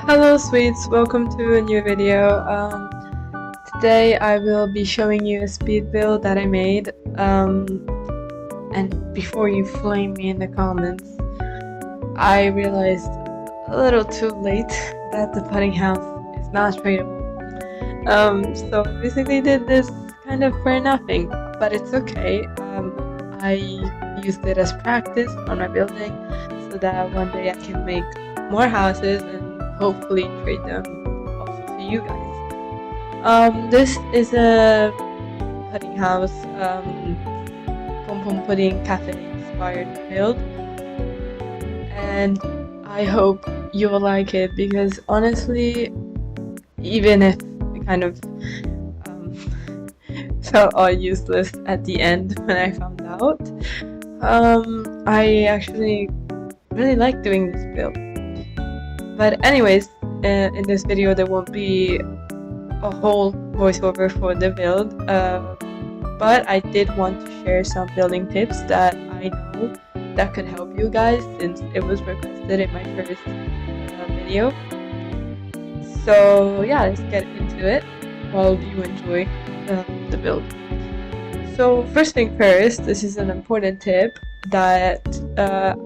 Hello sweets, welcome to a new video. Today I will be showing you a speed build that I made. And before you flame me in the comments, I realized a little too late that the pudding house is not tradable. So basically did this kind of for nothing, but it's okay. I used it as practice on my building so that one day I can make more houses and hopefully trade them also to you guys. This is a pudding house, Pompompurin Cafè inspired build, and I hope you'll like it because honestly, even if it kind of felt all useless at the end when I found out, I actually really like doing this build. But anyways, in this video there won't be a whole voiceover for the build, but I did want to share some building tips that I know that could help you guys since it was requested in my first video. So yeah, let's get into it while you enjoy the build. So first thing first, this is an important tip that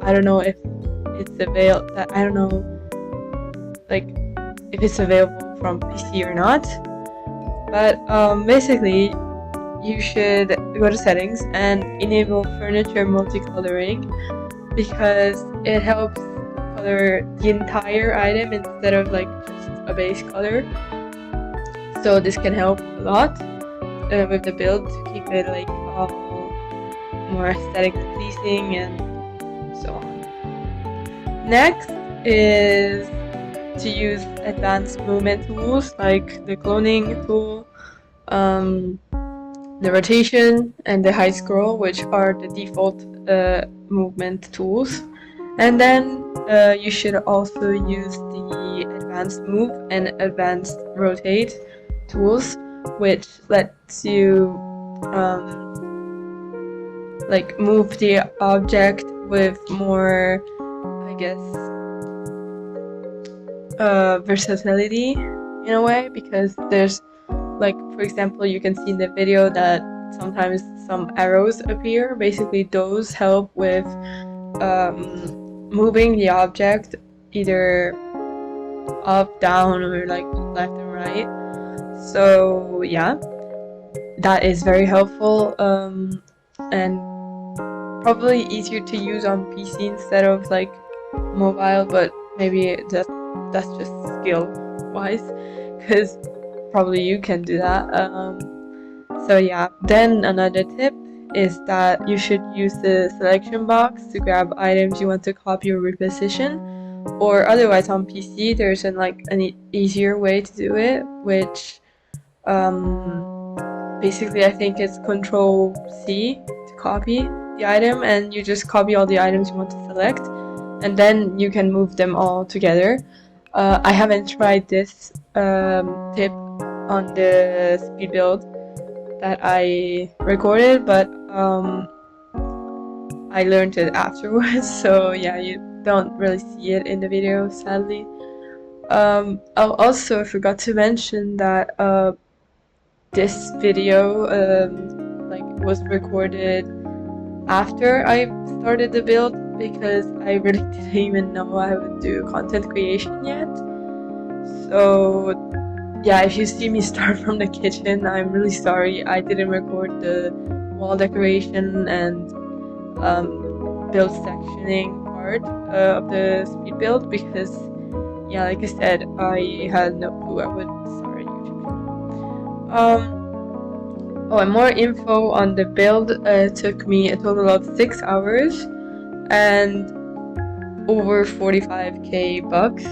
I don't know if it's available. I don't know if it's available from PC or not. But basically, you should go to settings and enable furniture multicoloring because it helps color the entire item instead of just a base color. So this can help a lot with the build to keep it all more aesthetically pleasing and so on. Next is to use advanced movement tools like the cloning tool, the rotation, and the high scroll, which are the default movement tools. And then you should also use the advanced move and advanced rotate tools, which lets you move the object with more, I guess, versatility in a way, because there's for example, you can see in the video that sometimes some arrows appear. Basically those help with moving the object either up, down, or left and right. So yeah, that is very helpful and probably easier to use on PC instead of mobile, but maybe that's just skill wise, because probably you can do that. So yeah, then another tip is that you should use the selection box to grab items you want to copy or reposition, or otherwise on PC there's an easier way to do it, which basically I think it's Control C to copy the item, and you just copy all the items you want to select, and then you can move them all together. I haven't tried this tip on the speed build that I recorded, but I learned it afterwards, so yeah, you don't really see it in the video, sadly. Also, I forgot to mention that this video was recorded after I started the build, because I really didn't even know I would do content creation yet. So yeah, if you see me start from the kitchen, I'm really sorry. I didn't record the wall decoration and build sectioning part of the speed build because, yeah, like I said, I had no clue I would start a YouTube channel. Oh, and more info on the build. Took me a total of 6 hours and over 45k bucks,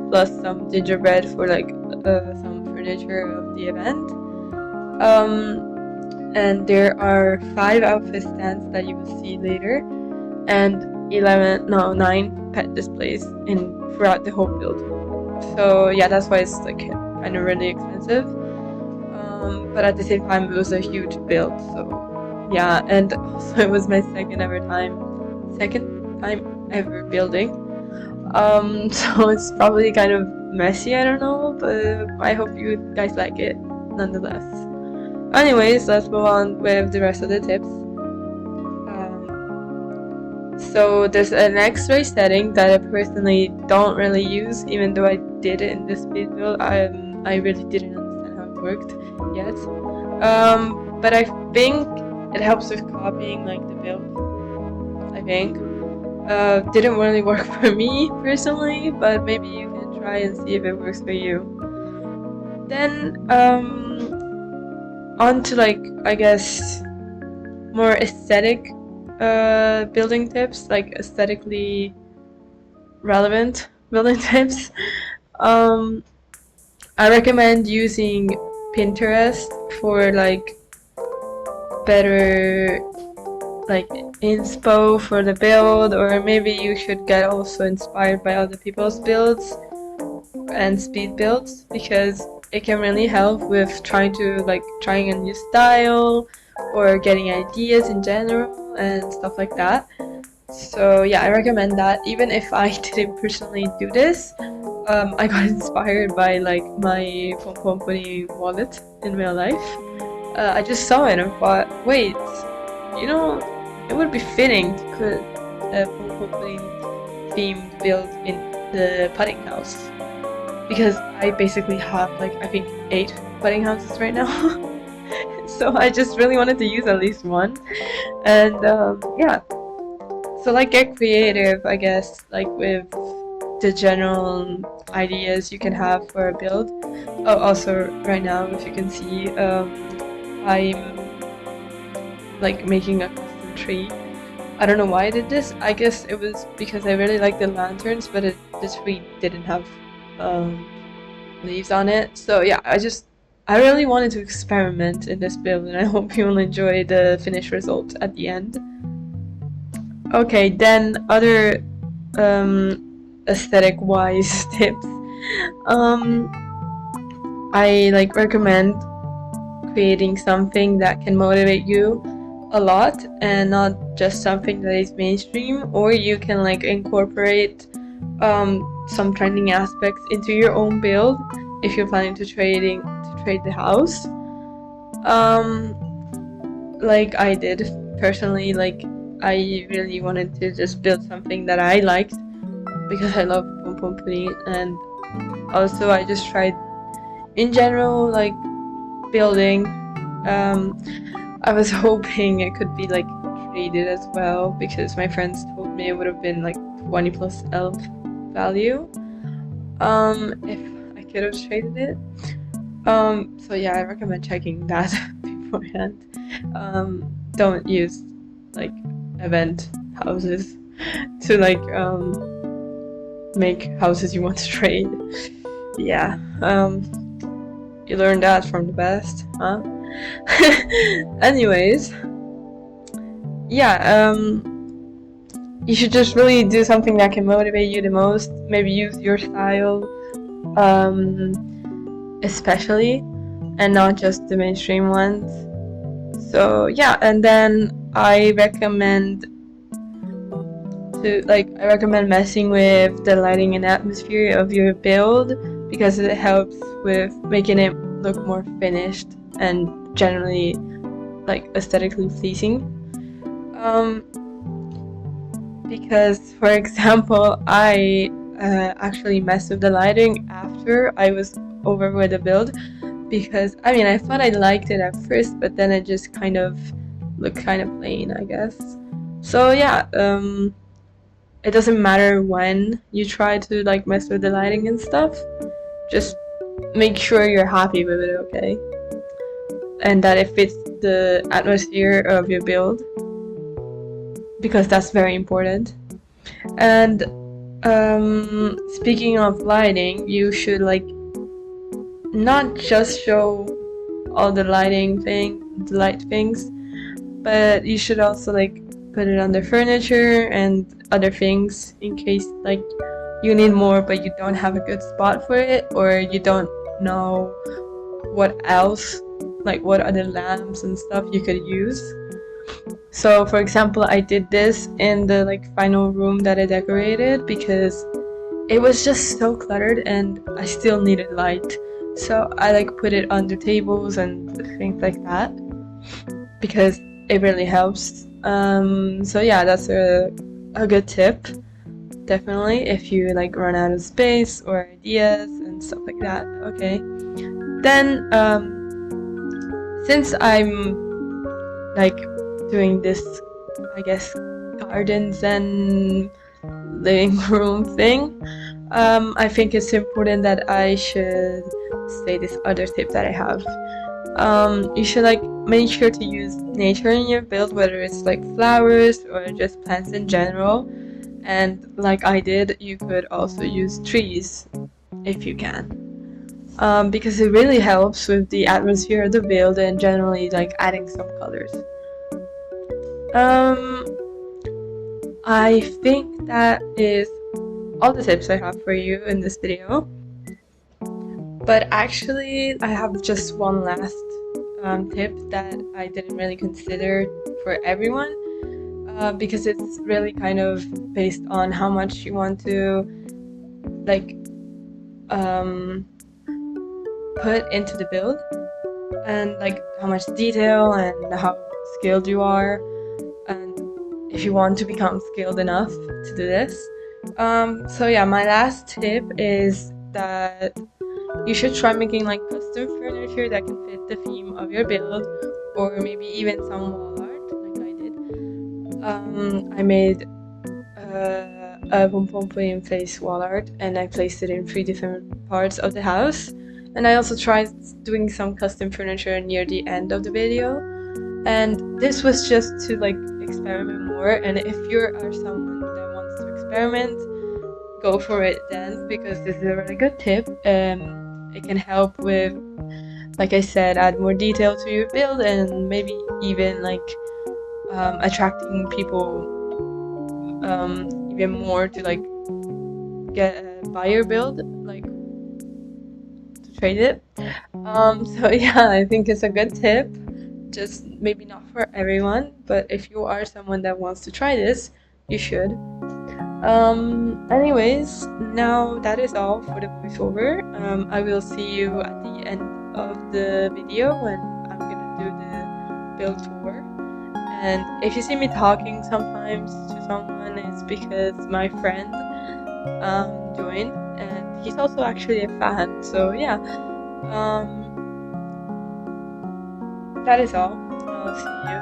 plus some gingerbread for some furniture of the event. And there are 5 outfit stands that you will see later, and 9 pet displays throughout the whole build. So yeah, that's why it's kind of really expensive. But at the same time, it was a huge build. So yeah, and also it was my second time ever building. So it's probably kind of messy, I don't know, but I hope you guys like it nonetheless. Anyways, let's move on with the rest of the tips. So there's an X-ray setting that I personally don't really use, even though I did it in the speed build. I really didn't understand how it worked yet. But I think it helps with copying like the build. I think didn't really work for me personally, but maybe you can try and see if it works for you. Then on to like, I guess, more aesthetic building tips, like aesthetically relevant building tips. I recommend using Pinterest for like better like inspo for the build, or maybe you should get also inspired by other people's builds and speed builds, because it can really help with trying a new style or getting ideas in general and stuff like that. So yeah, I recommend that. Even if I didn't personally do this, I got inspired by like my Pompompurin wallet in real life. I just saw it and thought, wait, you know, it would be fitting to put a Pompompurin themed build in the putting house, because I basically have like, I think 8 putting houses right now. So I just really wanted to use at least one. And yeah, so like get creative, I guess, like with the general ideas you can have for a build. Oh, also right now, if you can see, I'm like making a custom tree. I don't know why I did this. I guess it was because I really like the lanterns, but the tree didn't have leaves on it. So yeah, I really wanted to experiment in this build, and I hope you will enjoy the finished result at the end. Okay, then other aesthetic wise tips. I like recommend creating something that can motivate you a lot and not just something that is mainstream, or you can like incorporate some trending aspects into your own build if you're planning to trade the house. Like I did personally, like I really wanted to just build something that I liked because I love Pompompurin, and also I just tried in general like building. I was hoping it could be like traded as well, because my friends told me it would have been like 20 plus elf value if I could have traded it. So yeah, I recommend checking that beforehand. Don't use like event houses to like make houses you want to trade. Yeah, you learned that from the best, huh? Anyways, yeah, you should just really do something that can motivate you the most. Maybe use your style, especially, and not just the mainstream ones. So yeah, and then I recommend messing with the lighting and atmosphere of your build, because it helps with making it look more finished and generally like aesthetically pleasing. Because for example, I actually messed with the lighting after I was over with the build, because I mean I thought I liked it at first, but then it just kind of looked kind of plain, I guess. So yeah, it doesn't matter when you try to like mess with the lighting and stuff, just make sure you're happy with it, okay? And that it fits the atmosphere of your build, because that's very important. And speaking of lighting, you should like not just show all the light things, but you should also like put it on the furniture and other things in case like you need more but you don't have a good spot for it, or you don't know what else, like what other lamps and stuff you could use. So for example, I did this in the like final room that I decorated, because it was just so cluttered and I still needed light. So I like put it under tables and things like that because it really helps. So yeah, that's a good tip. Definitely, if you like run out of space or ideas and stuff like that. Okay. Then, since I'm like doing this, I guess, gardens and living room thing, I think it's important that I should say this other tip that I have. You should like make sure to use nature in your build, whether it's like flowers or just plants in general. And like I did, you could also use trees if you can. Because it really helps with the atmosphere of the build and generally like adding some colors. I think that is all the tips I have for you in this video. But actually, I have just one last tip that I didn't really consider for everyone, because it's really kind of based on how much you want to like put into the build and like how much detail and how skilled you are, and if you want to become skilled enough to do this. So yeah, my last tip is that you should try making like custom furniture that can fit the theme of your build, or maybe even some wall art like I did. I made a Pompompurin face wall art and I placed it in 3 different parts of the house. And I also tried doing some custom furniture near the end of the video. And this was just to like experiment more, and if you are someone that wants to experiment, go for it then, because this is a really good tip. It can help with, like I said, add more detail to your build and maybe even like attracting people even more to like buy your build, like to trade it. So yeah, I think it's a good tip. Just maybe not for everyone, but if you are someone that wants to try this, you should. Anyways, now that is all for the voiceover. I will see you at the end of the video when I'm gonna do the build tour. And if you see me talking sometimes to someone, it's because my friend joined, and he's also actually a fan. So yeah, that is all. I'll see you.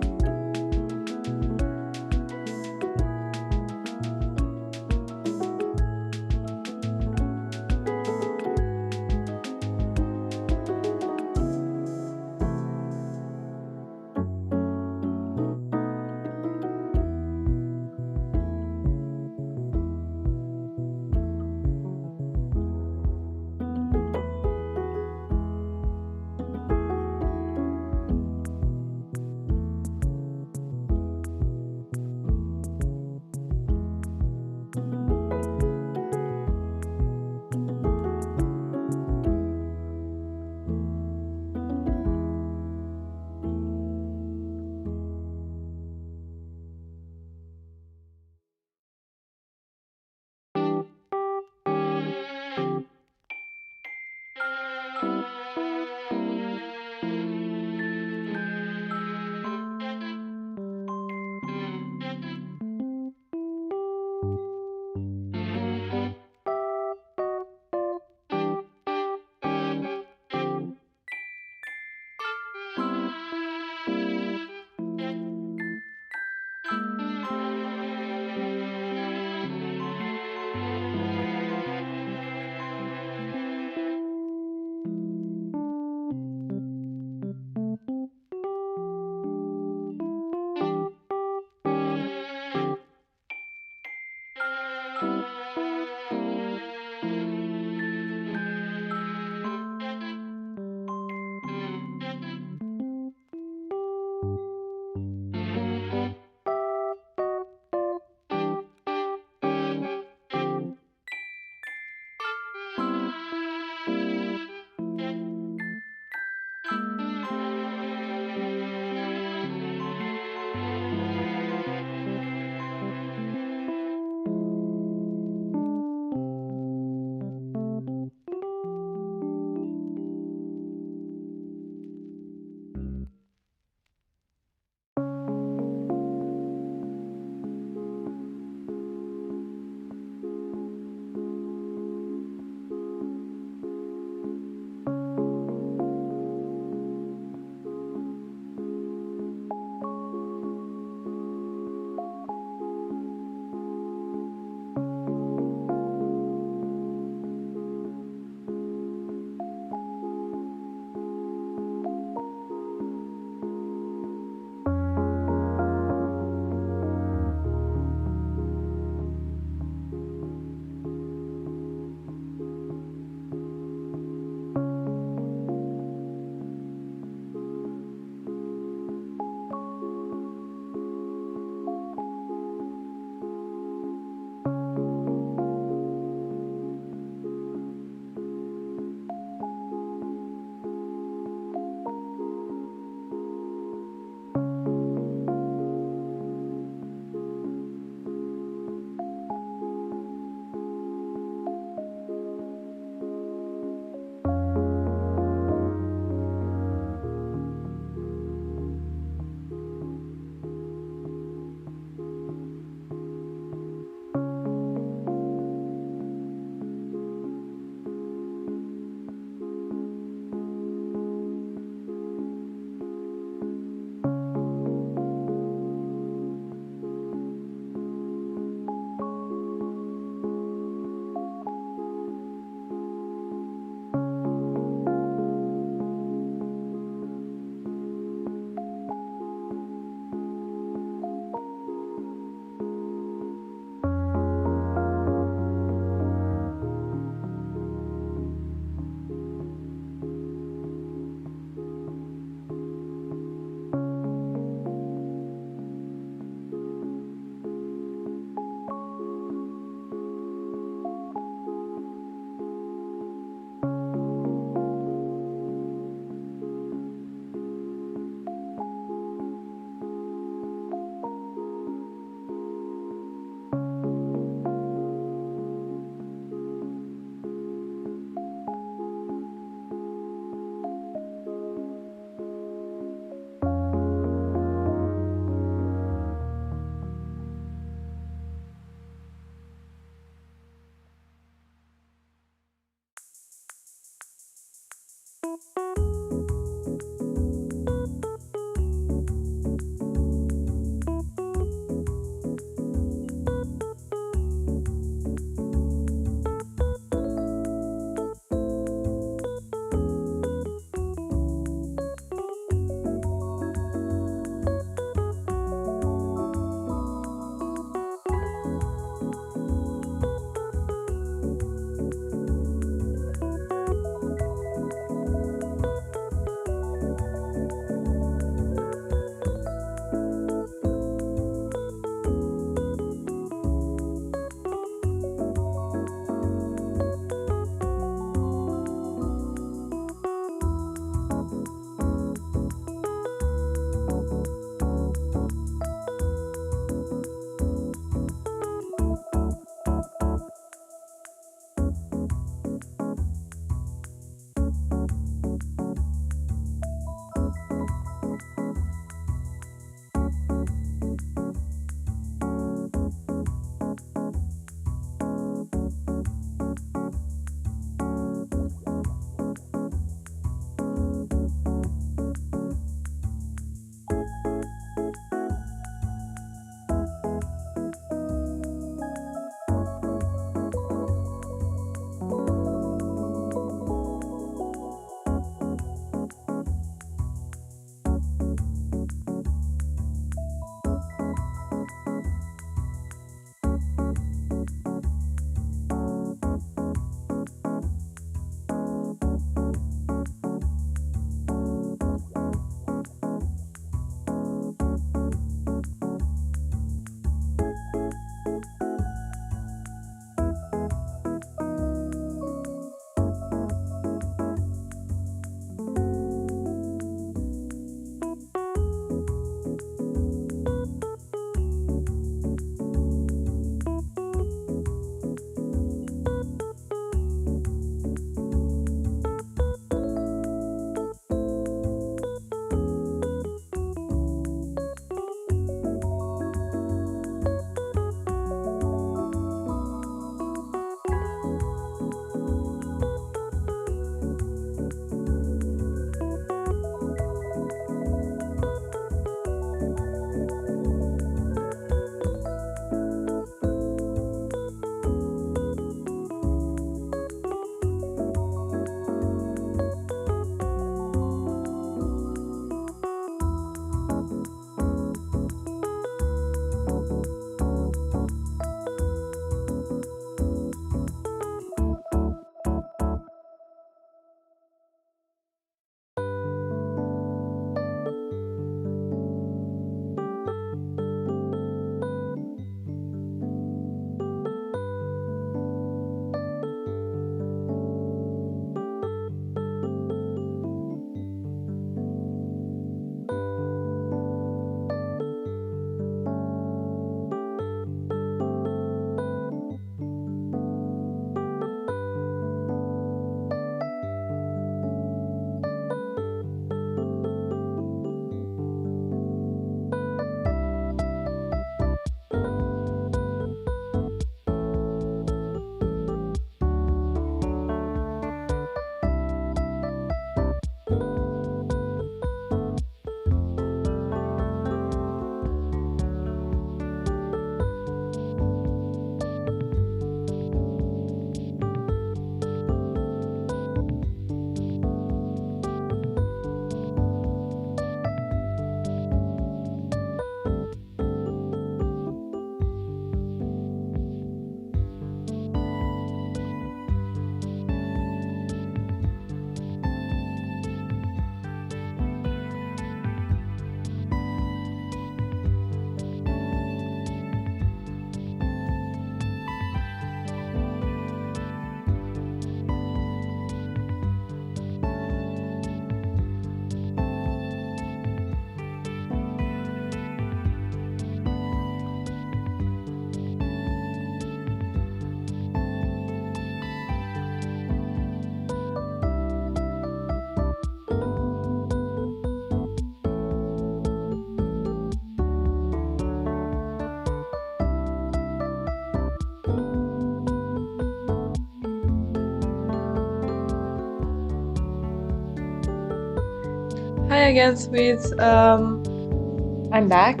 Hi again, sweets. I'm back.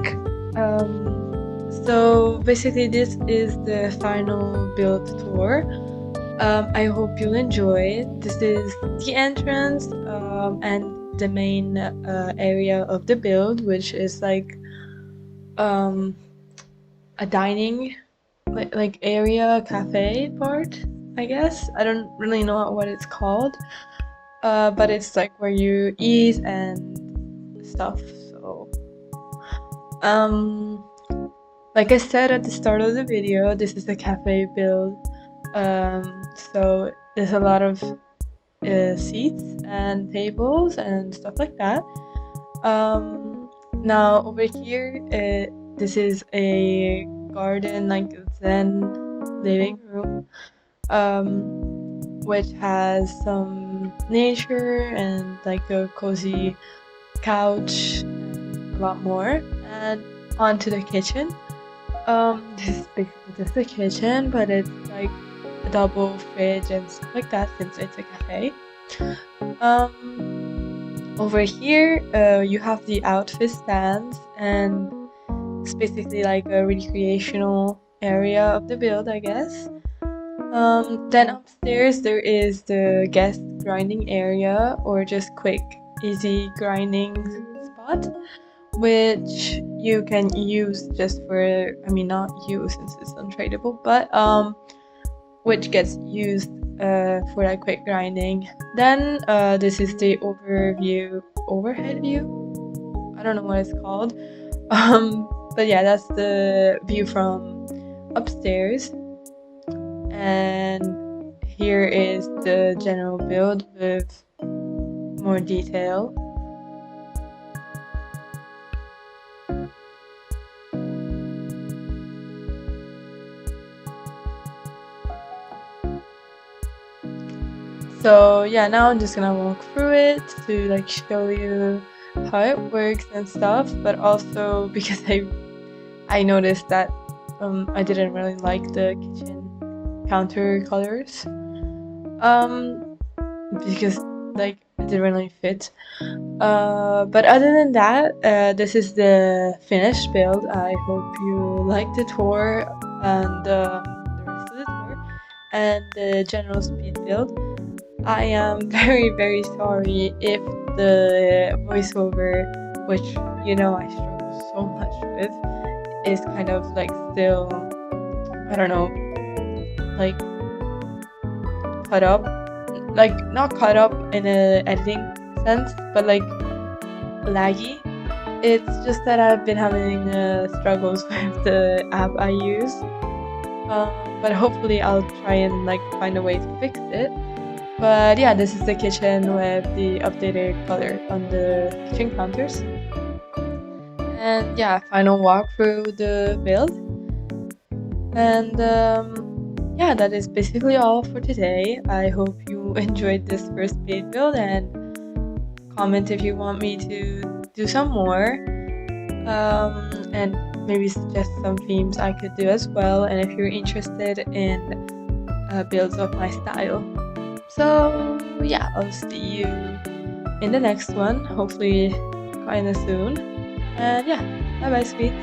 So basically, this is the final build tour. I hope you'll enjoy it. This is the entrance and the main area of the build, which is like a dining like area, cafe part, I guess. I don't really know what it's called, but it's like where you eat and stuff. So like I said at the start of the video, this is a cafe build. So there's a lot of seats and tables and stuff like that. Now over here, this is a garden, like zen living room, which has some nature and like a cozy couch and a lot more. And onto the kitchen. This is basically just the kitchen, but it's like a double fridge and stuff like that since it's a cafe. Over here, you have the outfit stands, and it's basically like a recreational area of the build, I guess. Then upstairs there is the guest grinding area, or just quick, easy grinding spot, which you can use just for, I mean not use since it's untradeable, but which gets used for like quick grinding. Then this is the overhead view. I don't know what it's called. But yeah, that's the view from upstairs. And here is the general build with more detail. So yeah, now I'm just gonna walk through it to like show you how it works and stuff, but also because I noticed that I didn't really like the kitchen counter colors, because like it didn't really fit. But other than that, this is the finished build. I hope you like the tour and the rest of the tour and the general speed build. I am very sorry if the voiceover, which you know I struggle so much with, is kind of like still, I don't know, like cut up, like not cut up in a editing sense, but like laggy. It's just that I've been having struggles with the app I use, but hopefully I'll try and like find a way to fix it. But yeah, this is the kitchen with the updated color on the kitchen counters. And yeah, final walk through the build. And yeah, that is basically all for today. I hope you enjoyed this first speed build, and comment if you want me to do some more. And maybe suggest some themes I could do as well, and if you're interested in builds of my style. So yeah, I'll see you in the next one, hopefully kinda soon. And yeah, bye bye sweets.